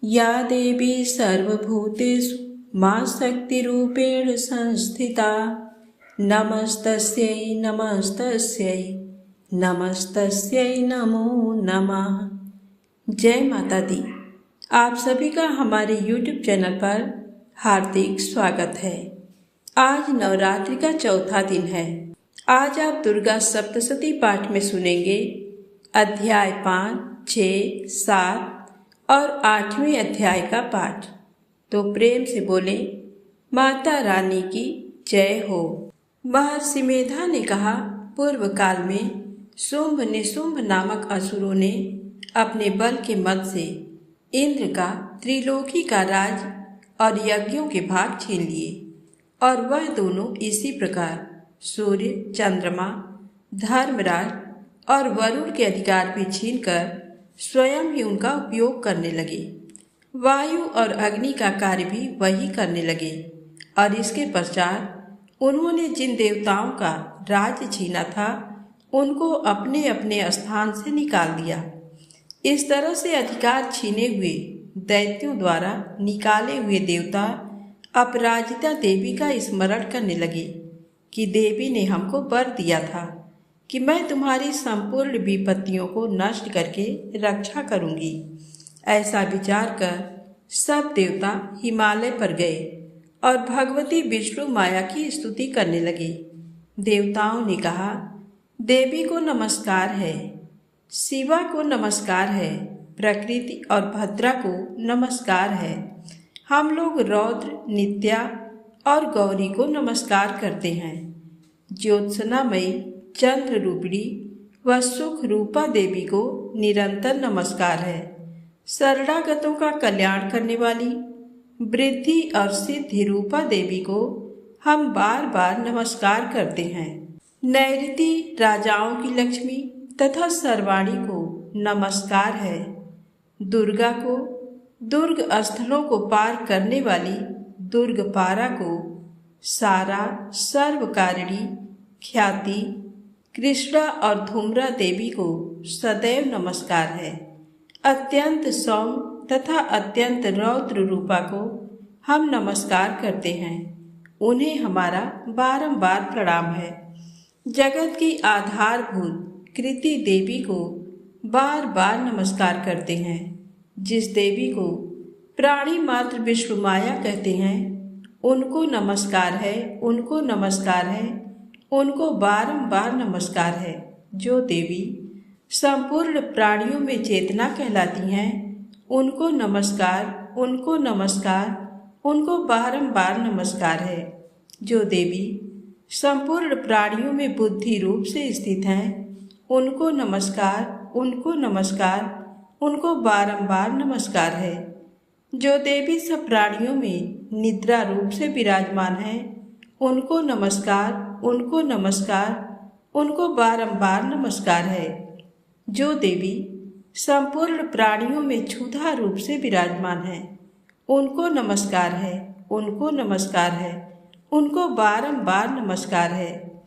या देवी सर्वभूतेषु मां शक्तिरूपेण संस्थिता। नमस्तस्यै नमस्तस्यै नमस्तस्यै नमो नमः। जय माता दी। आप सभी का हमारे YouTube चैनल पर हार्दिक स्वागत है। आज नवरात्रि का चौथा दिन है। आज आप दुर्गा सप्तशती पाठ में सुनेंगे अध्याय 5, 6, 7 और 8वें अध्याय का पाठ। तो प्रेम से बोले माता रानी की जय हो। महर्षि मेधा ने कहा, पूर्व काल में शुंभ निशुंभ नामक असुरों ने अपने बल के मद से इंद्र का त्रिलोकी का राज और यज्ञों के भाग छीन लिए, और वह दोनों इसी प्रकार सूर्य, चंद्रमा, धर्मराज और वरुण के अधिकार भी छीनकर स्वयं ही उनका उपयोग करने लगे। वायु और अग्नि का कार्य भी वही करने लगे, और इसके पश्चात उन्होंने जिन देवताओं का राज्य छीना था उनको अपने अपने स्थान से निकाल दिया। इस तरह से अधिकार छीने हुए दैत्यों द्वारा निकाले हुए देवता अपराजिता देवी का स्मरण करने लगे कि देवी ने हमको वर दिया था कि मैं तुम्हारी संपूर्ण विपत्तियों को नष्ट करके रक्षा करूंगी। ऐसा विचार कर सब देवता हिमालय पर गए और भगवती विष्णु माया की स्तुति करने लगे। देवताओं ने कहा, देवी को नमस्कार है, शिवा को नमस्कार है, प्रकृति और भद्रा को नमस्कार है। हम लोग रौद्र, नित्या और गौरी को नमस्कार करते हैं। ज्योत्सनामयी, चंद्र रूपिणी व सुख रूपा देवी को निरंतर नमस्कार है। शरणागतों का कल्याण करने वाली वृद्धि और सिद्धि रूपा देवी को हम बार बार नमस्कार करते हैं। नैऋति राजाओं की लक्ष्मी तथा सर्वाणी को नमस्कार है। दुर्गा को, दुर्ग स्थलों को पार करने वाली दुर्गपारा को, सारा, सर्वकारिणी, ख्याति, कृष्णा और धूम्रा देवी को सदैव नमस्कार है। अत्यंत सौम्य तथा अत्यंत रौद्र रूपा को हम नमस्कार करते हैं। उन्हें हमारा बारंबार प्रणाम है। जगत की आधारभूत कृति देवी को बार बार नमस्कार करते हैं। जिस देवी को प्राणी मात्र विष्णु माया कहते हैं, उनको नमस्कार है, उनको नमस्कार है, उनको बारंबार नमस्कार है। जो देवी संपूर्ण प्राणियों में चेतना कहलाती हैं, उनको नमस्कार, उनको नमस्कार, उनको बारंबार नमस्कार है। जो देवी संपूर्ण प्राणियों में बुद्धि रूप से स्थित हैं, उनको नमस्कार, उनको नमस्कार, उनको बारंबार नमस्कार है। जो देवी सब प्राणियों में निद्रा रूप से विराजमान है, उनको नमस्कार, उनको नमस्कार, उनको बारंबार नमस्कार है। जो देवी संपूर्ण प्राणियों में क्षुधा रूप से विराजमान है, उनको नमस्कार है, उनको नमस्कार है, उनको बारंबार नमस्कार है।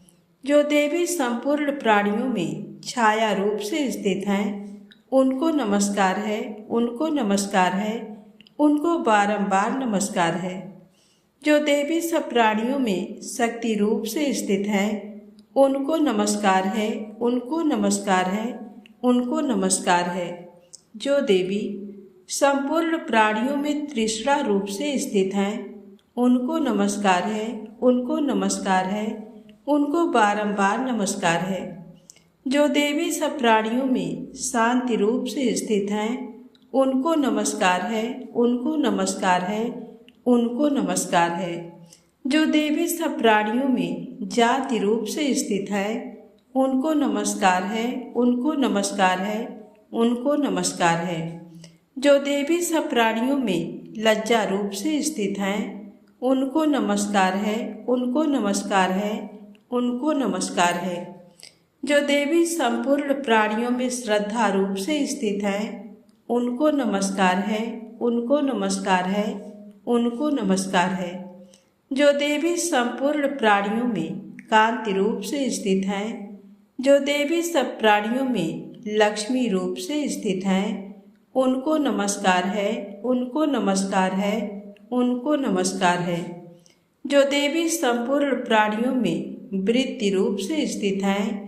जो देवी संपूर्ण प्राणियों में छाया रूप से स्थित हैं, उनको नमस्कार है, उनको नमस्कार है, उनको बारंबार नमस्कार है। जो देवी सब प्राणियों में शक्ति रूप से स्थित है, उनको नमस्कार है, उनको नमस्कार है, उनको नमस्कार है। जो देवी संपूर्ण प्राणियों में तृष्णा रूप से स्थित हैं, उनको नमस्कार है, उनको नमस्कार है, उनको बारंबार नमस्कार है। जो देवी सब प्राणियों में शांति रूप से स्थित हैं, उनको नमस्कार है, उनको नमस्कार है, उनको नमस्कार है। जो देवी सब प्राणियों में जाति रूप से स्थित है, उनको नमस्कार है, उनको नमस्कार है, उनको नमस्कार है। जो देवी सब प्राणियों में लज्जा रूप से स्थित हैं, उनको नमस्कार है, उनको नमस्कार है, उनको नमस्कार है। जो देवी संपूर्ण प्राणियों में श्रद्धा रूप से स्थित हैं, उनको नमस्कार है, उनको नमस्कार है, उनको नमस्कार है। जो देवी संपूर्ण प्राणियों में कांति रूप से स्थित हैं, जो देवी सब प्राणियों में लक्ष्मी रूप से स्थित हैं, उनको नमस्कार है, उनको नमस्कार है, उनको नमस्कार है। जो देवी संपूर्ण प्राणियों में वृत्ति रूप से स्थित हैं,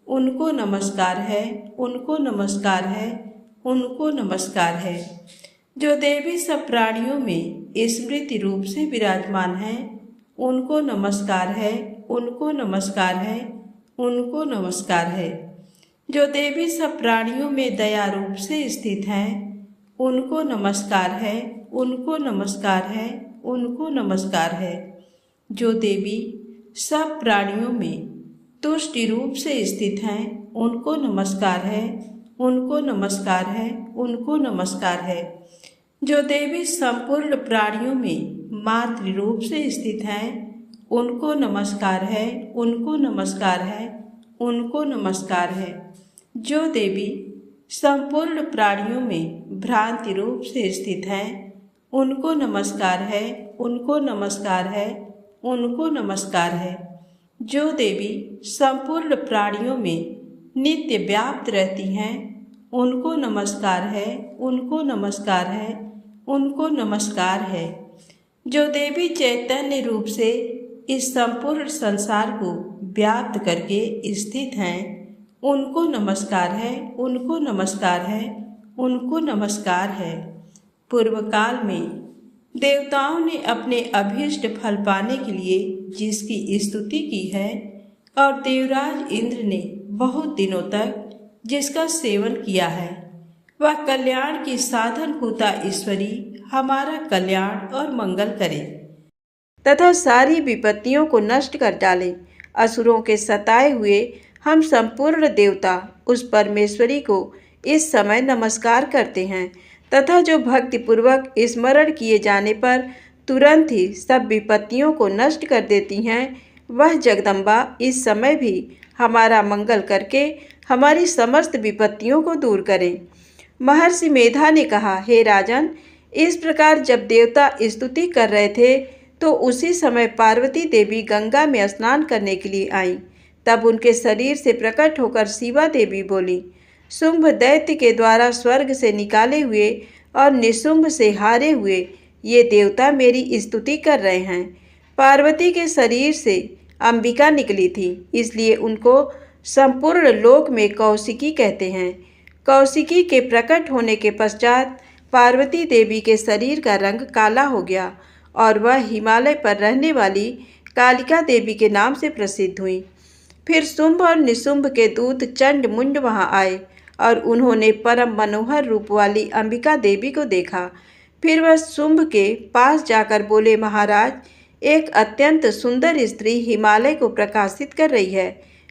उनको नमस्कार है, उनको नमस्कार है, उनको नमस्कार है। जो देवी सब प्राणियों में स्मृति रूप से विराजमान है, उनको नमस्कार है, उनको नमस्कार है, उनको नमस्कार है। जो देवी सब प्राणियों में दया रूप से स्थित हैं, उनको नमस्कार है, उनको नमस्कार है, उनको नमस्कार है। जो देवी सब प्राणियों में तुष्टि रूप से स्थित हैं, उनको नमस्कार है, उनको नमस्कार है, उनको नमस्कार है। जो देवी संपूर्ण प्राणियों में मातृ रूप से स्थित हैं, उनको नमस्कार है, उनको नमस्कार है, उनको नमस्कार है। जो देवी संपूर्ण प्राणियों में भ्रांति रूप से स्थित हैं, उनको नमस्कार है, उनको नमस्कार है, उनको नमस्कार है। जो देवी संपूर्ण प्राणियों में नित्य व्याप्त रहती हैं, उनको नमस्कार है, उनको नमस्कार है, उनको नमस्कार है। जो देवी चैतन्य रूप से इस संपूर्ण संसार को व्याप्त करके स्थित हैं, उनको नमस्कार है, उनको नमस्कार है, उनको नमस्कार है। पूर्व काल में देवताओं ने अपने अभीष्ट फल पाने के लिए जिसकी स्तुति की है और देवराज इंद्र ने बहुत दिनों तक जिसका सेवन किया है, वह कल्याण की साधनभूता ईश्वरी हमारा कल्याण और मंगल करे तथा सारी विपत्तियों को नष्ट कर डाले। असुरों के सताए हुए हम संपूर्ण देवता उस परमेश्वरी को इस समय नमस्कार करते हैं तथा जो भक्तिपूर्वक स्मरण किए जाने पर तुरंत ही सब विपत्तियों को नष्ट कर देती हैं, वह जगदम्बा इस समय भी हमारा मंगल करके हमारी समस्त विपत्तियों को दूर करें। महर्षि मेधा ने कहा, हे राजन, इस प्रकार जब देवता स्तुति कर रहे थे तो उसी समय पार्वती देवी गंगा में स्नान करने के लिए आईं। तब उनके शरीर से प्रकट होकर शिवा देवी बोली, शुंभ दैत्य के द्वारा स्वर्ग से निकाले हुए और निशुंभ से हारे हुए ये देवता मेरी स्तुति कर रहे हैं। पार्वती के शरीर से अंबिका निकली थी, इसलिए उनको संपूर्ण लोक में कौशिकी कहते हैं। कौशिकी के प्रकट होने के पश्चात पार्वती देवी के शरीर का रंग काला हो गया और वह हिमालय पर रहने वाली कालिका देवी के नाम से प्रसिद्ध हुई। फिर शुंभ और निशुंभ के दूत चंड मुंड वहाँ आए और उन्होंने परम मनोहर रूप वाली अंबिका देवी को देखा। फिर वह शुंभ के पास जाकर बोले, महाराज, एक अत्यंत सुंदर स्त्री हिमालय को प्रकाशित कर रही है।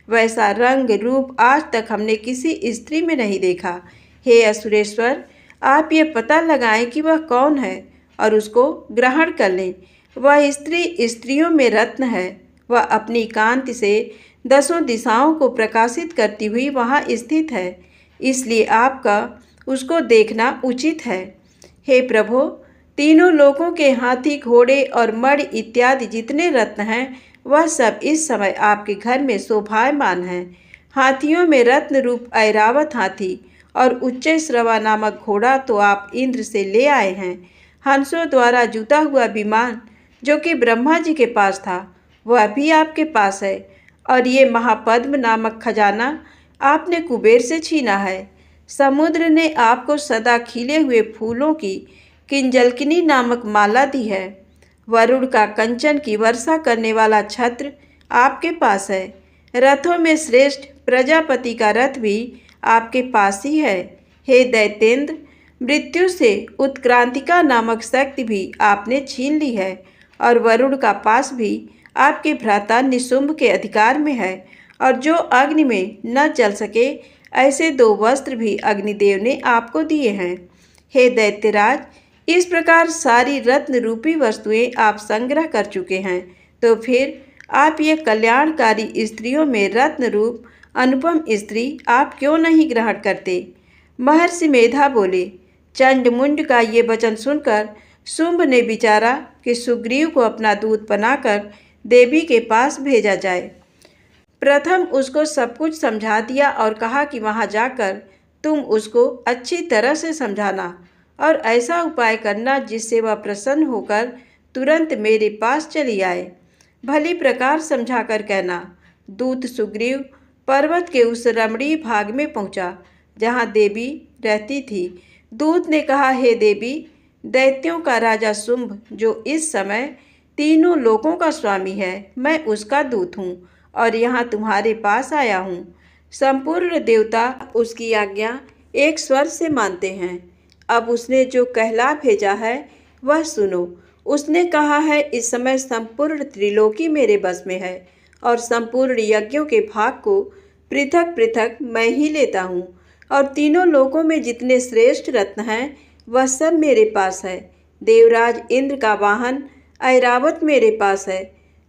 वैसा रंग रूप आज तक हमने किसी स्त्री में नहीं देखा। हे असुरेश्वर, आप ये पता लगाएं कि वह कौन है और उसको ग्रहण कर लें। वह स्त्री स्त्रियों में रत्न है। वह अपनी कांति से दसों दिशाओं को प्रकाशित करती हुई वहाँ स्थित है, इसलिए आपका उसको देखना उचित है। हे प्रभो, तीनों लोकों के हाथी, घोड़े और मणि इत्यादि जितने रत्न हैं, वह सब इस समय आपके घर में शोभायमान हैं। हाथियों में रत्न रूप ऐरावत हाथी और उच्चैश्रवा नामक घोड़ा तो आप इंद्र से ले आए हैं। हंसों द्वारा जुता हुआ विमान जो कि ब्रह्मा जी के पास था, वह भी आपके पास है। और ये महापद्म नामक खजाना आपने कुबेर से छीना है। समुद्र ने आपको सदा खिले हुए फूलों की किंजलकिनी नामक माला दी है। वरुण का कंचन की वर्षा करने वाला छत्र आपके पास है। रथों में श्रेष्ठ प्रजापति का रथ भी आपके पास ही है। हे दैत्येंद्र, मृत्यु से उत्क्रांतिका नामक शक्ति भी आपने छीन ली है और वरुण का पास भी आपके भ्राता निशुंभ के अधिकार में है। और जो अग्नि में न जल सके ऐसे 2 वस्त्र भी अग्निदेव ने आपको दिए हैं। हे दैत्यराज, इस प्रकार सारी रत्न रूपी वस्तुएं आप संग्रह कर चुके हैं, तो फिर आप ये कल्याणकारी स्त्रियों में रत्न रूप अनुपम स्त्री आप क्यों नहीं ग्रहण करते? महर्षि मेधा बोले, चंडमुंड का ये वचन सुनकर शुंभ ने विचारा कि सुग्रीव को अपना दूत बनाकर देवी के पास भेजा जाए। प्रथम उसको सब कुछ समझा दिया और कहा कि वहां जाकर तुम उसको अच्छी तरह से समझाना और ऐसा उपाय करना जिससे वह प्रसन्न होकर तुरंत मेरे पास चली आए। भली प्रकार समझाकर कहना। दूत सुग्रीव पर्वत के उस रमणीय भाग में पहुंचा जहां देवी रहती थी। दूत ने कहा, हे देवी, दैत्यों का राजा शुंभ जो इस समय तीनों लोकों का स्वामी है, मैं उसका दूत हूँ और यहाँ तुम्हारे पास आया हूँ। संपूर्ण देवता उसकी आज्ञा एक स्वर से मानते हैं। अब उसने जो कहला भेजा है वह सुनो। उसने कहा है, इस समय संपूर्ण त्रिलोकी मेरे बस में है और संपूर्ण यज्ञों के भाग को पृथक पृथक मैं ही लेता हूँ और तीनों लोकों में जितने श्रेष्ठ रत्न हैं वह सब मेरे पास है। देवराज इंद्र का वाहन ऐरावत मेरे पास है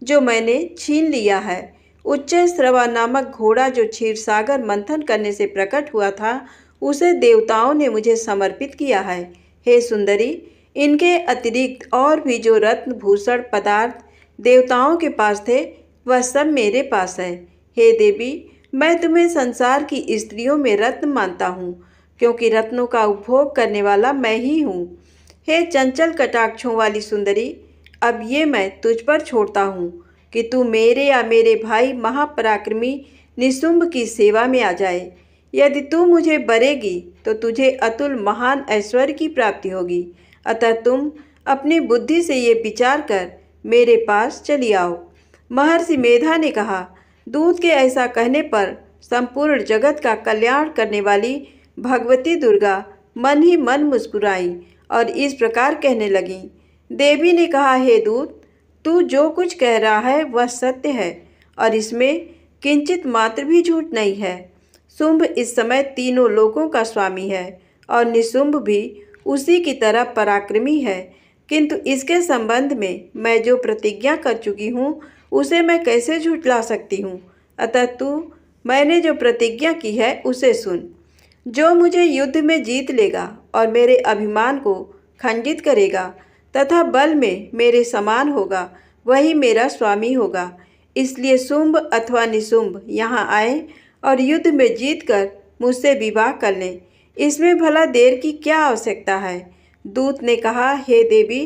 जो मैंने छीन लिया है। उच्च श्रवा नामक घोड़ा जो क्षीरसागर मंथन करने से प्रकट हुआ था उसे देवताओं ने मुझे समर्पित किया है। हे सुंदरी, इनके अतिरिक्त और भी जो रत्न भूषण पदार्थ देवताओं के पास थे वह सब मेरे पास है। हे देवी, मैं तुम्हें संसार की स्त्रियों में रत्न मानता हूँ क्योंकि रत्नों का उपभोग करने वाला मैं ही हूँ। हे चंचल कटाक्षों वाली सुंदरी, अब ये मैं तुझ पर छोड़ता हूँ कि तू मेरे या मेरे भाई महापराक्रमी निशुंभ की सेवा में आ जाए। यदि तू मुझे बरेगी तो तुझे अतुल महान ऐश्वर्य की प्राप्ति होगी। अतः तुम अपनी बुद्धि से ये विचार कर मेरे पास चली आओ। महर्षि मेधा ने कहा। दूत के ऐसा कहने पर संपूर्ण जगत का कल्याण करने वाली भगवती दुर्गा मन ही मन मुस्कुराई और इस प्रकार कहने लगी। देवी ने कहा, हे दूत, तू जो कुछ कह रहा है वह सत्य है और इसमें किंचित मात्र भी झूठ नहीं है। शुंभ इस समय तीनों लोकों का स्वामी है और निशुंभ भी उसी की तरह पराक्रमी है, किंतु इसके संबंध में मैं जो प्रतिज्ञा कर चुकी हूँ उसे मैं कैसे झुठला सकती हूँ। अतः तू मैंने जो प्रतिज्ञा की है उसे सुन। जो मुझे युद्ध में जीत लेगा और मेरे अभिमान को खंडित करेगा तथा बल में मेरे समान होगा वही मेरा स्वामी होगा। इसलिए शुंभ अथवा निशुंभ यहाँ आए और युद्ध में जीतकर मुझसे विवाह कर लें। इसमें भला देर की क्या आवश्यकता है। दूत ने कहा, हे देवी,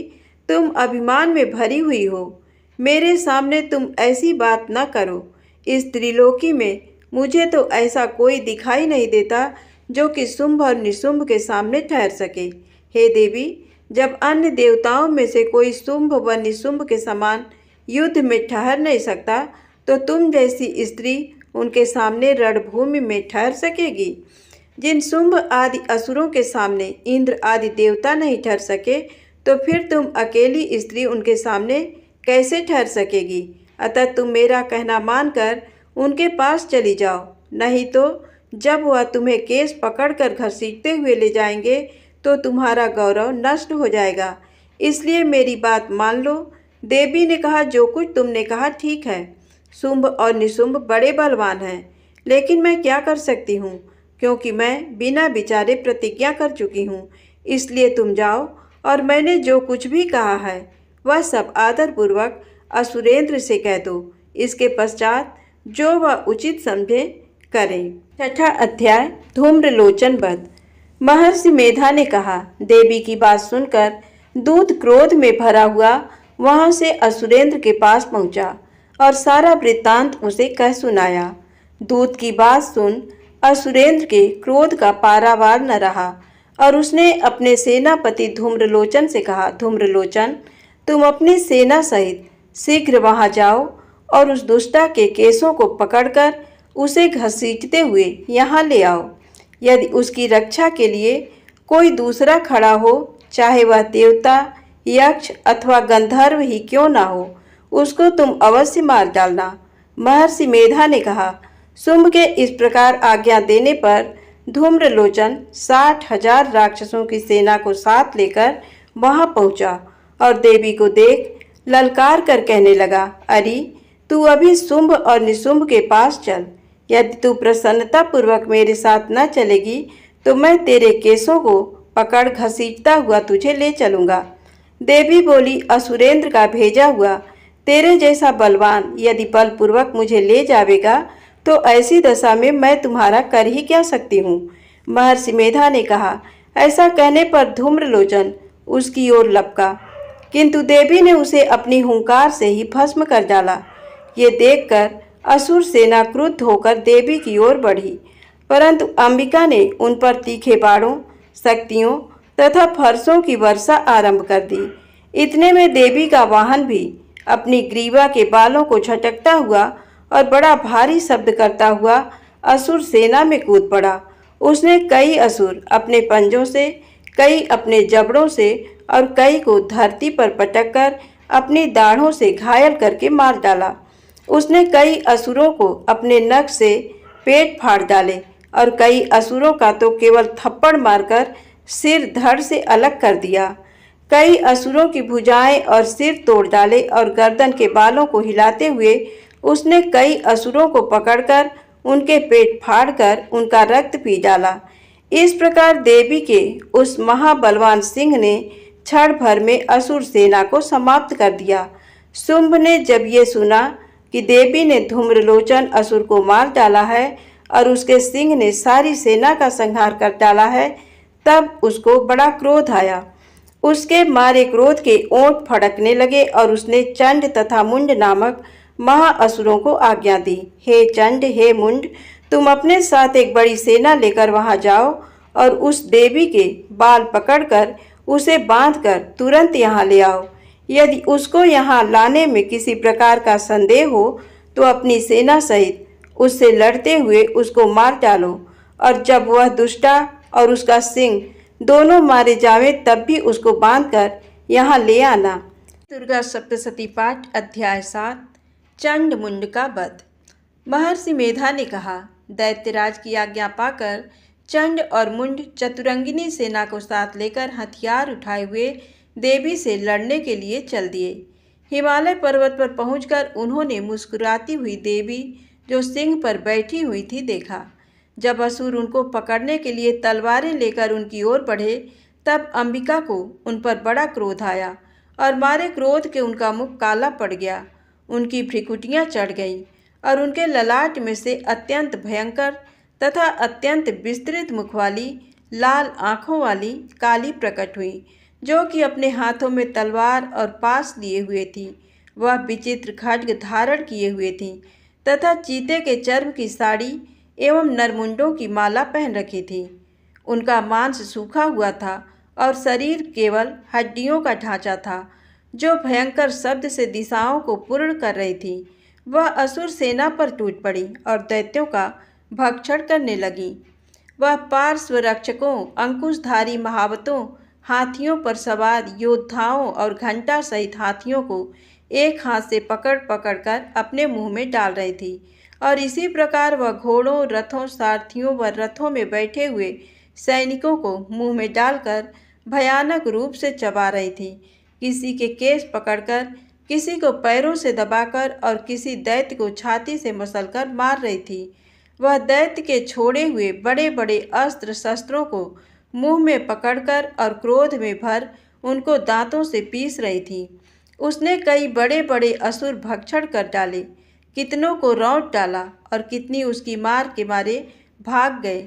तुम अभिमान में भरी हुई हो। मेरे सामने तुम ऐसी बात न करो। इस त्रिलोकी में मुझे तो ऐसा कोई दिखाई नहीं देता जो कि शुंभ और निशुंभ के सामने ठहर सके। हे देवी, जब अन्य देवताओं में से कोई शुंभ व निशुंभ के समान युद्ध में ठहर नहीं सकता तो तुम जैसी स्त्री उनके सामने रणभूमि में ठहर सकेगी। जिन शुंभ आदि असुरों के सामने इंद्र आदि देवता नहीं ठहर सके तो फिर तुम अकेली स्त्री उनके सामने कैसे ठहर सकेगी। अतः तुम मेरा कहना मानकर उनके पास चली जाओ, नहीं तो जब वह तुम्हें केस पकड़कर घसीटते हुए ले जाएंगे तो तुम्हारा गौरव नष्ट हो जाएगा। इसलिए मेरी बात मान लो। देवी ने कहा, जो कुछ तुमने कहा ठीक है। शुंभ और निशुंभ बड़े बलवान हैं, लेकिन मैं क्या कर सकती हूँ क्योंकि मैं बिना विचारे प्रतिज्ञा कर चुकी हूँ। इसलिए तुम जाओ और मैंने जो कुछ भी कहा है वह सब आदरपूर्वक असुरेंद्र से कह दो। इसके पश्चात जो वह उचित समझे करें। छठा अध्याय, धूम्रलोचन वध। महर्षि मेधा ने कहा। देवी की बात सुनकर दूत क्रोध में भरा हुआ वहां से असुरेंद्र के पास पहुंचा और सारा वृत्तांत उसे कह सुनाया। दूत की बात सुन असुरेंद्र के क्रोध का पारावार न रहा और उसने अपने सेनापति धूम्रलोचन से कहा, धूम्रलोचन, तुम अपनी सेना सहित शीघ्र वहां जाओ और उस दुष्टा के केसों को पकड़कर उसे घसीटते हुए यहाँ ले आओ। यदि उसकी रक्षा के लिए कोई दूसरा खड़ा हो, चाहे वह देवता, यक्ष अथवा गंधर्व ही क्यों ना हो, उसको तुम अवश्य मार डालना। महर्षि मेधा ने कहा। शुंभ के इस प्रकार आज्ञा देने पर धूम्रलोचन 60,000 राक्षसों की सेना को साथ लेकर वहां पहुंचा और देवी को देख ललकार कर कहने लगा, अरे तू अभी शुंभ और निशुंभ के पास चल। यदि तू प्रसन्नता पूर्वक मेरे साथ न चलेगी तो मैं तेरे केसों को पकड़ घसीटता हुआ तुझे ले चलूंगा। देवी बोली, असुरेंद्र का भेजा हुआ तेरे जैसा बलवान यदि बलपूर्वक मुझे ले जावेगा तो ऐसी दशा में मैं तुम्हारा कर ही क्या सकती हूँ। महर्षि मेधा ने कहा। ऐसा कहने पर धूम्रलोचन उसकी ओर लपका, किंतु देवी ने उसे अपनी हुंकार से ही भस्म कर डाला। ये देखकर असुर सेना क्रुद्ध होकर देवी की ओर बढ़ी, परंतु अंबिका ने उन पर तीखे बाणों, शक्तियों तथा फरसों की वर्षा आरंभ कर दी। इतने में देवी का वाहन भी अपनी ग्रीवा के बालों को झटकता हुआ और बड़ा भारी शब्द करता हुआ असुर सेना में कूद पड़ा। उसने कई असुर अपने पंजों से, कई अपने जबड़ों से और कई को धरती पर पटककर अपनी दाढ़ों से घायल करके मार डाला। उसने कई असुरों को अपने नख से पेट फाड़ डाले और कई असुरों का तो केवल थप्पड़ मारकर सिर धड़ से अलग कर दिया। कई असुरों की भुजाएं और सिर तोड़ डाले और गर्दन के बालों को हिलाते हुए उसने कई असुरों को पकड़कर उनके पेट फाड़कर उनका रक्त पी डाला। इस प्रकार देवी के उस महाबलवान सिंह ने क्षण भर में असुर सेना को समाप्त कर दिया। शुंभ ने जब ये सुना कि देवी ने धूम्रलोचन असुर को मार डाला है और उसके सिंह ने सारी सेना का संहार कर डाला है, तब उसको बड़ा क्रोध आया। उसके मारे क्रोध के ओंठ फड़कने लगे और उसने चंड तथा मुंड नामक महाअसुरों को आज्ञा दी। हे चंड, हे मुंड, तुम अपने साथ एक बड़ी सेना लेकर वहां जाओ और उस देवी के बाल पकड़कर उसे बांधकर तुरंत यहाँ ले आओ। यदि उसको यहाँ लाने में किसी प्रकार का संदेह हो तो अपनी सेना सहित उससे लड़ते हुए उसको मार डालो, और जब वह दुष्टा और उसका सिंह दोनों मारे जावे तब भी उसको बांधकर यहाँ ले आना। दुर्गा सप्तशती पाठ अध्याय 7 चंड मुंड का वध। महर्षि मेधा ने कहा, दैत्यराज की आज्ञा पाकर चंड और मुंड चतुरंगिनी सेना को साथ लेकर हथियार उठाए हुए देवी से लड़ने के लिए चल दिए। हिमालय पर्वत पर पहुंचकर उन्होंने मुस्कुराती हुई देवी जो सिंह पर बैठी हुई थी देखा। जब असुर उनको पकड़ने के लिए तलवारें लेकर उनकी ओर बढ़े, तब अंबिका को उन पर बड़ा क्रोध आया और मारे क्रोध के उनका मुख काला पड़ गया। उनकी भ्रिकुटियाँ चढ़ गईं और उनके ललाट में से अत्यंत भयंकर तथा अत्यंत विस्तृत मुख वाली लाल आँखों वाली काली प्रकट हुई, जो कि अपने हाथों में तलवार और पास लिए हुए थी। वह विचित्र खड्ग धारण किए हुए थी तथा चीते के चर्म की साड़ी एवं नरमुंडों की माला पहन रखी थी। उनका मांस सूखा हुआ था और शरीर केवल हड्डियों का ढांचा था, जो भयंकर शब्द से दिशाओं को पूर्ण कर रही थी। वह असुर सेना पर टूट पड़ी और दैत्यों का भक्षण करने लगी। वह पार्श्व रक्षकों, अंकुशधारी महावतों, हाथियों पर सवार योद्धाओं और घंटा सहित हाथियों को एक हाथ से पकड़ पकड़ कर अपने मुंह में डाल रही थी, और इसी प्रकार वह घोड़ों, रथों, सारथियों व रथों में बैठे हुए सैनिकों को मुंह में डालकर भयानक रूप से चबा रही थी। किसी के केस पकड़कर, किसी को पैरों से दबाकर और किसी दैत्य को छाती से मसलकर मार रही थी। वह दैत्य के छोड़े हुए बड़े बड़े अस्त्र शस्त्रों को मुंह में पकड़कर और क्रोध में भर उनको दांतों से पीस रही थी। उसने कई बड़े बड़े असुर भक्षण कर डाले, कितनों को रौंद डाला और कितनी उसकी मार के मारे भाग गए।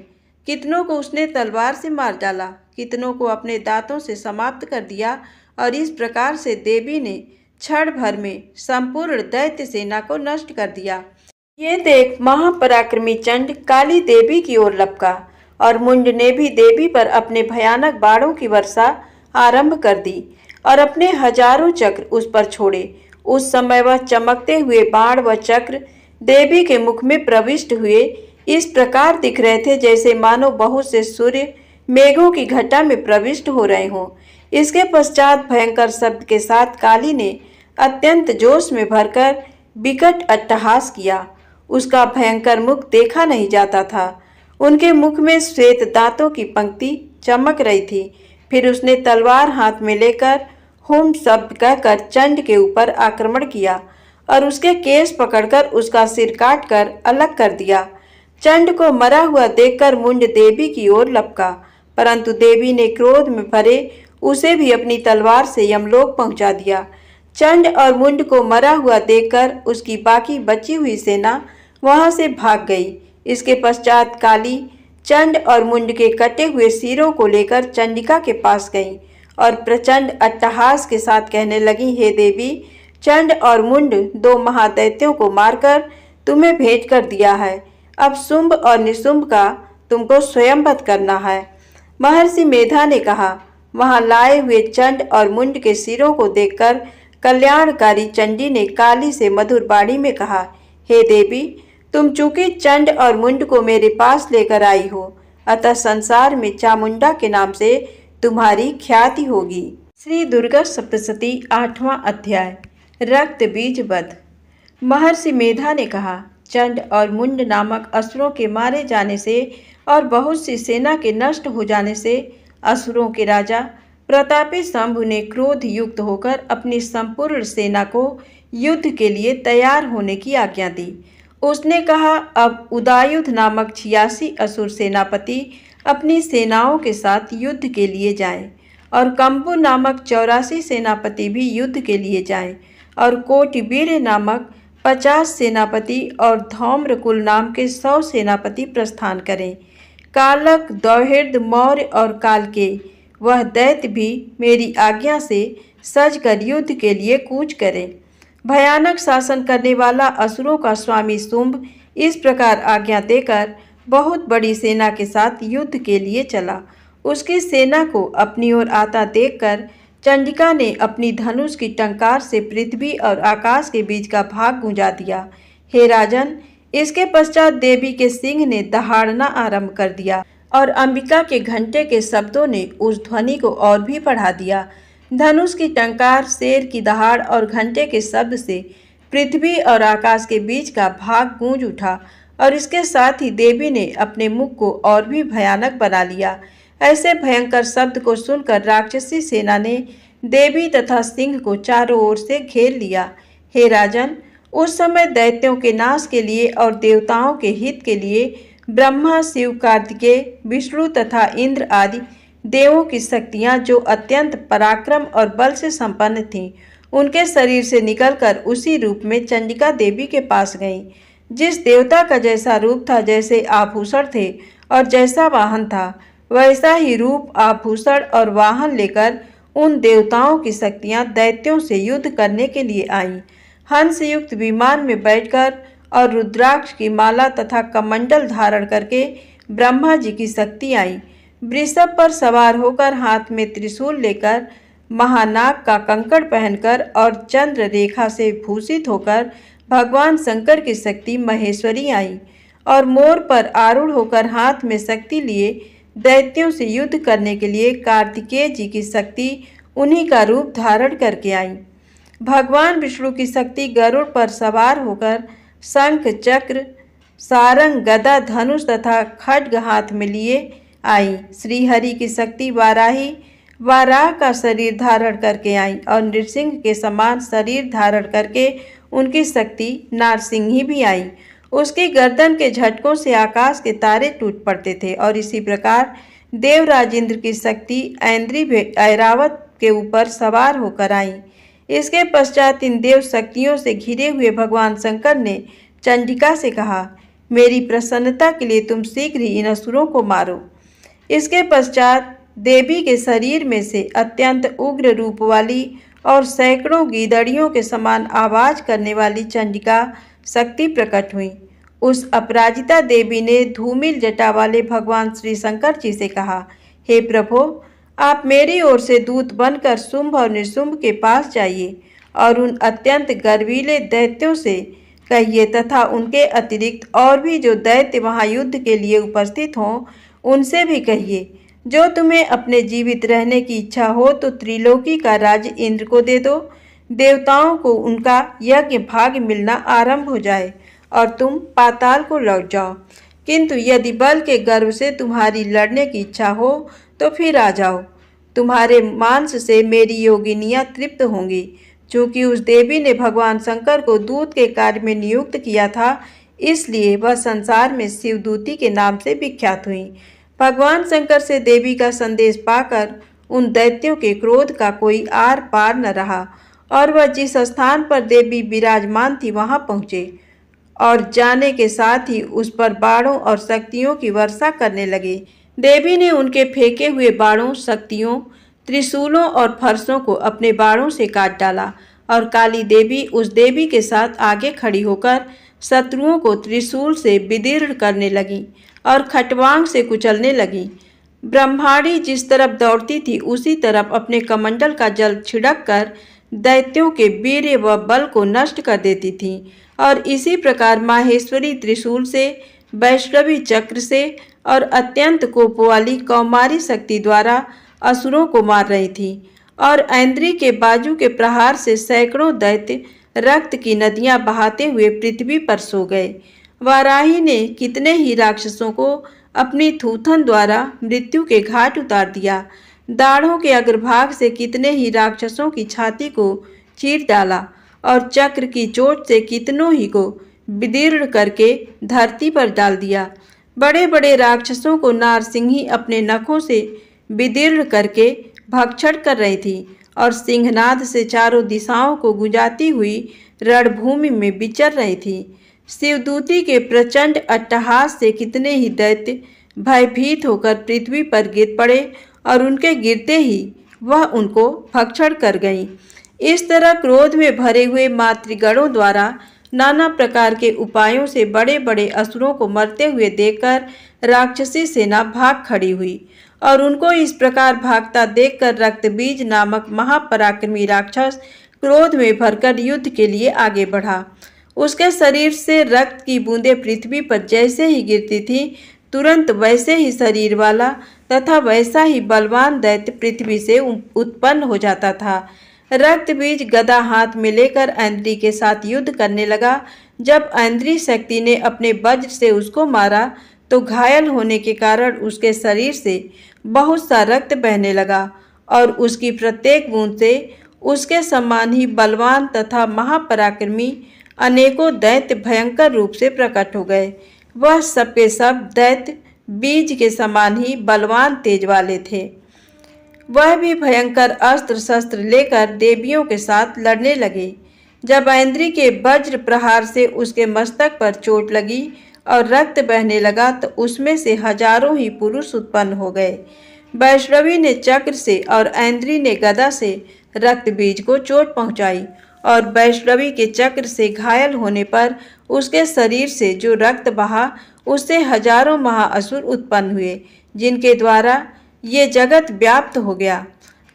कितनों को उसने तलवार से मार डाला, कितनों को अपने दांतों से समाप्त कर दिया, और इस प्रकार से देवी ने क्षण भर में संपूर्ण दैत्य सेना को नष्ट कर दिया। ये देख महापराक्रमी चंड काली देवी की ओर लपका और मुंड ने भी देवी पर अपने भयानक बाणों की वर्षा आरंभ कर दी और अपने हजारों चक्र उस पर छोड़े। उस समय वह चमकते हुए बाण व चक्र देवी के मुख में प्रविष्ट हुए इस प्रकार दिख रहे थे जैसे मानो बहुत से सूर्य मेघों की घटा में प्रविष्ट हो रहे हों। इसके पश्चात भयंकर शब्द के साथ काली ने अत्यंत जोश में भरकर विकट अट्टहास किया। उसका भयंकर मुख देखा नहीं जाता था। उनके मुख में श्वेत दांतों की पंक्ति चमक रही थी। फिर उसने तलवार हाथ में लेकर हुम शब्द कहकर चंड के ऊपर आक्रमण किया और उसके केस पकड़कर उसका सिर काटकर अलग कर दिया। चंड को मरा हुआ देखकर मुंड देवी की ओर लपका, परंतु देवी ने क्रोध में भरे उसे भी अपनी तलवार से यमलोक पहुंचा दिया। चंड और मुंड को मरा हुआ देखकर उसकी बाकी बची हुई सेना वहां से भाग गई। इसके पश्चात काली चंड और मुंड के कटे हुए सिरों को लेकर चंडिका के पास गईं और प्रचंड अट्टहास के साथ कहने लगी, हे देवी, चंड और मुंड दो महादैत्यों को मारकर तुम्हें भेंट कर दिया है। अब शुंभ और निशुंभ का तुमको स्वयंवध करना है। महर्षि मेधा ने कहा, वहां लाए हुए चंड और मुंड के सिरों को देखकर कल्याणकारी चंडी ने काली से मधुर वाणी में कहा, हे देवी, तुम चूंकि चंड और मुंड को मेरे पास लेकर आई हो, अतः संसार में चामुंडा के नाम से तुम्हारी ख्याति होगी। श्री दुर्गा सप्तशती 8वां अध्याय। रक्त बीज वध। महर्षि मेधा ने कहा, चंड और मुंड नामक असुरों के मारे जाने से और बहुत सी सेना के नष्ट हो जाने से असुरों के राजा प्रतापी शंभु ने क्रोध युक्त होकर अपनी संपूर्ण सेना को युद्ध के लिए तैयार होने की आज्ञा दी। उसने कहा, अब उदायुध नामक 86 असुर सेनापति अपनी सेनाओं के साथ युद्ध के लिए जाएं और कंबु नामक 84 सेनापति भी युद्ध के लिए जाएं और कोटिवीर नामक 50 सेनापति और धौम्रकुल नाम के 100 सेनापति प्रस्थान करें। कालक, दौहिर्द, मौर्य और कालके वह दैत्य भी मेरी आज्ञा से सजकर युद्ध के लिए कूच करें। भयानक शासन करने वाला असुरों का स्वामी शुंभ इस प्रकार आज्ञा देकर बहुत बड़ी सेना के साथ युद्ध के लिए चला। उसकी सेना को अपनी ओर आता देखकर चंडिका ने अपनी धनुष की टंकार से पृथ्वी और आकाश के बीच का भाग गुंजा दिया। हे राजन, इसके पश्चात देवी के सिंह ने दहाड़ना आरंभ कर दिया और अंबिका के घंटे के शब्दों ने उस ध्वनि को और भी बढ़ा दिया। धनुष की टंकार, शेर की दहाड़ और घंटे के शब्द से पृथ्वी और आकाश के बीच का भाग गूंज उठा और इसके साथ ही देवी ने अपने मुख को और भी भयानक बना लिया। ऐसे भयंकर शब्द को सुनकर राक्षसी सेना ने देवी तथा सिंह को चारों ओर से घेर लिया। हे राजन, उस समय दैत्यों के नाश के लिए और देवताओं के हित के लिए ब्रह्मा, शिव, कार्तिकेय, विष्णु तथा इंद्र आदि देवों की शक्तियां जो अत्यंत पराक्रम और बल से संपन्न थीं, उनके शरीर से निकलकर उसी रूप में चंडिका देवी के पास गईं। जिस देवता का जैसा रूप था, जैसे आभूषण थे और जैसा वाहन था, वैसा ही रूप, आभूषण और वाहन लेकर उन देवताओं की शक्तियां दैत्यों से युद्ध करने के लिए आईं। हंस युक्त विमान में बैठकर और रुद्राक्ष की माला तथा कमंडल धारण करके ब्रह्मा जी की शक्ति आई। वृषभ पर सवार होकर हाथ में त्रिशूल लेकर, महानाग का कंकड़ पहनकर और चंद्र रेखा से भूषित होकर भगवान शंकर की शक्ति महेश्वरी आई और मोर पर आरूढ़ होकर हाथ में शक्ति लिए दैत्यों से युद्ध करने के लिए कार्तिकेय जी की शक्ति उन्हीं का रूप धारण करके आई। भगवान विष्णु की शक्ति गरुड़ पर सवार होकर शंख, चक्र, सारंग, गदा, धनुष तथा खड्ग हाथ में लिए आई। श्रीहरि की शक्ति वाराही वाराह का शरीर धारण करके आई और नृसिंह के समान शरीर धारण करके उनकी शक्ति नारसिंही भी आई। उसकी गर्दन के झटकों से आकाश के तारे टूट पड़ते थे और इसी प्रकार देवराज इंद्र की शक्ति ऐन्द्री भी ऐरावत के ऊपर सवार होकर आई। इसके पश्चात इन देव शक्तियों से घिरे हुए भगवान शंकर ने चंडिका से कहा, मेरी प्रसन्नता के लिए तुम शीघ्र ही इन असुरों को मारो। इसके पश्चात देवी के शरीर में से अत्यंत उग्र रूप वाली और सैकड़ों गीदड़ियों के समान आवाज करने वाली चंडिका शक्ति प्रकट हुई। उस अपराजिता देवी ने धूमिल जटा वाले भगवान श्री शंकर जी से कहा, हे प्रभु, आप मेरी ओर से दूत बनकर शुंभ और निशुंभ के पास जाइए और उन अत्यंत गर्वीले दैत्यों से कहिए तथा उनके अतिरिक्त और भी जो दैत्य वहां युद्ध के लिए उपस्थित हों, उनसे भी कहिए, जो तुम्हें अपने जीवित रहने की इच्छा हो तो त्रिलोकी का राज्य इंद्र को दे दो। देवताओं को उनका यज्ञ भाग मिलना आरंभ हो जाए और तुम पाताल को लौट जाओ। किंतु यदि बल के गर्व से तुम्हारी लड़ने की इच्छा हो तो फिर आ जाओ। तुम्हारे मांस से मेरी योगिनियां तृप्त होंगी। चूंकि उस देवी ने भगवान शंकर को दूत के कार्य में नियुक्त किया था, इसलिए वह संसार में शिवदूती के नाम से विख्यात हुई। भगवान शंकर से देवी का संदेश पाकर उन दैत्यों के क्रोध का कोई आर पार न रहा और वह जिस स्थान पर देवी विराजमान थी वहां पहुँचे और जाने के साथ ही उस पर बाणों और शक्तियों की वर्षा करने लगे। देवी ने उनके फेंके हुए बाणों, शक्तियों, त्रिशूलों और फरसों को अपने बाणों से काट डाला और काली देवी उस देवी के साथ आगे खड़ी होकर शत्रुओं को त्रिशूल से विदीर्ण करने लगी और खटवांग से कुचलने लगी। ब्रह्माणी जिस तरफ दौड़ती थी उसी तरफ अपने कमंडल का जल छिड़क कर दैत्यों के वीर्य व बल को नष्ट कर देती थी और इसी प्रकार माहेश्वरी त्रिशूल से, वैष्णवी चक्र से और अत्यंत कोप वाली कौमारी शक्ति द्वारा असुरों को मार रही थी और ऐन्द्री के बाजू के प्रहार से सैकड़ों दैत्य रक्त की नदियां बहाते हुए पृथ्वी पर सो गए। वाराही ने कितने ही राक्षसों को अपनी थूथन द्वारा मृत्यु के घाट उतार दिया। दाढ़ों के अग्रभाग से कितने ही राक्षसों की छाती को चीर डाला और चक्र की चोट से कितनों ही को विदीर्ण करके धरती पर डाल दिया। बड़े बड़े राक्षसों को नारसिंही अपने नखों से विदीर्ण करके भक्षण कर रही थी और सिंहनाद से चारों दिशाओं को गुंजाती हुई रणभूमि में विचर रही थी। शिवदूती के प्रचंड अट्टहास से कितने ही दैत्य भयभीत होकर पृथ्वी पर गिर पड़े और उनके गिरते ही वह उनको भक्षण कर गई। इस तरह क्रोध में भरे हुए मातृगणों द्वारा नाना प्रकार के उपायों से बड़े बड़े असुरों को मरते हुए देखकर राक्षसी सेना भाग खड़ी हुई और उनको इस प्रकार भागता देखकर रक्तबीज नामक महापराक्रमी राक्षस क्रोध में भरकर युद्ध के लिए आगे बढ़ा। उसके शरीर से रक्त की बूंदें पृथ्वी पर जैसे ही गिरती थी, तुरंत वैसे ही शरीर वाला तथा वैसा ही बलवान दैत्य पृथ्वी से उत्पन्न हो जाता था। रक्तबीज गदा हाथ में लेकर ऐन्द्री के साथ युद्ध करने लगा। जब ऐन्द्री शक्ति ने अपने वज्र से उसको मारा तो घायल होने के कारण उसके शरीर से बहुत सा रक्त बहने लगा और उसकी प्रत्येक बूंद से उसके समान ही बलवान तथा महापराक्रमी अनेकों दैत्य भयंकर रूप से प्रकट हो गए। वह सबके सब दैत्य बीज के समान ही बलवान तेज वाले थे। वह भी भयंकर अस्त्र शस्त्र लेकर देवियों के साथ लड़ने लगे। जब ऐन्द्री के वज्र प्रहार से उसके मस्तक पर चोट लगी और रक्त बहने लगा तो उसमें से हजारों ही पुरुष उत्पन्न हो गए। वैष्णवी ने चक्र से और ऐन्द्री ने गदा से रक्तबीज को चोट पहुंचाई और वैष्णवी के चक्र से घायल होने पर उसके शरीर से जो रक्त बहा उससे हजारों महाअसुर उत्पन्न हुए, जिनके द्वारा ये जगत व्याप्त हो गया।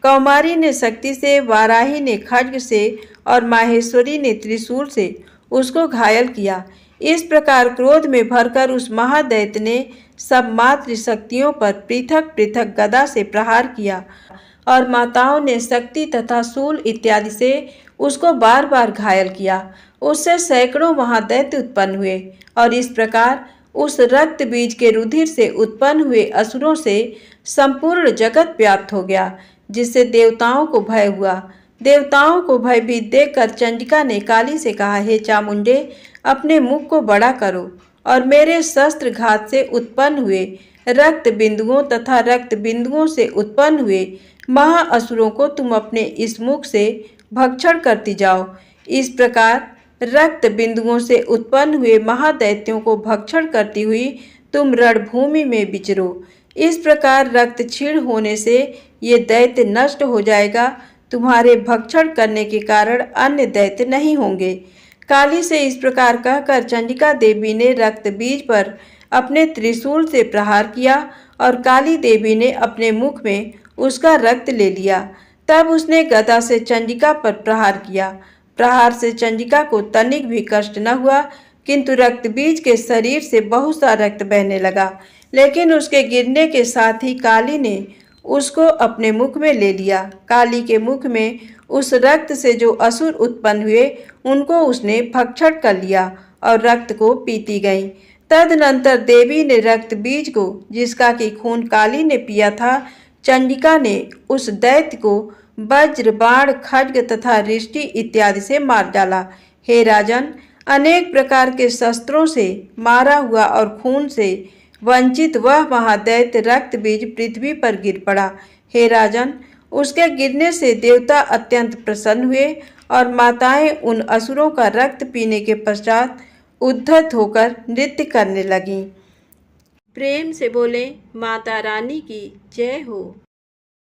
कौमारी ने शक्ति से, वाराही ने खड्ग से और माहेश्वरी ने त्रिशूल से उसको घायल किया। इस प्रकार क्रोध में भरकर उस महादैत्य ने सब मातृ शक्तियों पर पृथक पृथक गदा से प्रहार किया और माताओं ने शक्ति तथा शूल इत्यादि से उसको बार बार घायल किया। उससे सैकड़ों महादैत्य उत्पन्न हुए और इस प्रकार उस रक्त बीज के रुधिर से उत्पन्न हुए असुरों से संपूर्ण जगत व्याप्त हो गया, जिससे देवताओं को भय हुआ। देवताओं को भयभीत देखकर चंडिका ने काली से कहा, हे चामुंडे, अपने मुख को बड़ा करो और मेरे शस्त्र घात से उत्पन्न हुए रक्त बिंदुओं तथा रक्त बिंदुओं से उत्पन्न हुए महाअसुरों को तुम अपने इस मुख से भक्षण करती जाओ। इस प्रकार रक्त बिंदुओं से उत्पन्न हुए महादैत्यों को भक्षण करती हुई तुम रणभूमि में विचरो। इस प्रकार रक्त क्षीण होने से ये दैत्य नष्ट हो जाएगा। तुम्हारे भक्षण करने के कारण अन्य दैत्य नहीं होंगे। काली से इस प्रकार कहकर चंडिका देवी ने रक्त बीज पर अपने त्रिशूल से प्रहार किया और काली देवी ने अपने मुख में उसका रक्त ले लिया। तब उसने गदा से चंडिका पर प्रहार किया। प्रहार से चंडिका को तनिक भी कष्ट न हुआ, किंतु रक्तबीज के शरीर से बहुत सा रक्त बहने लगा। लेकिन उसके गिरने के साथ ही काली ने उसको अपने मुख में ले लिया। काली के मुख में उस रक्त से जो असुर उत्पन्न हुए उनको उसने भक्षण कर लिया और रक्त को पीती गई। तदनंतर देवी ने रक्त बीज को, जिसका कि खून काली ने पिया था, चंडिका ने उस दैत्य को वज्र, बाण, खड्ग तथा रिष्टि इत्यादि से मार डाला। हे राजन, अनेक प्रकार के शस्त्रों से मारा हुआ और खून से वंचित वह महादैत्य रक्त बीज पृथ्वी पर गिर पड़ा। हे राजन, उसके गिरने से देवता अत्यंत प्रसन्न हुए और माताएं उन असुरों का रक्त पीने के पश्चात उद्धत होकर नृत्य करने लगीं। प्रेम से बोले, माता रानी की जय हो।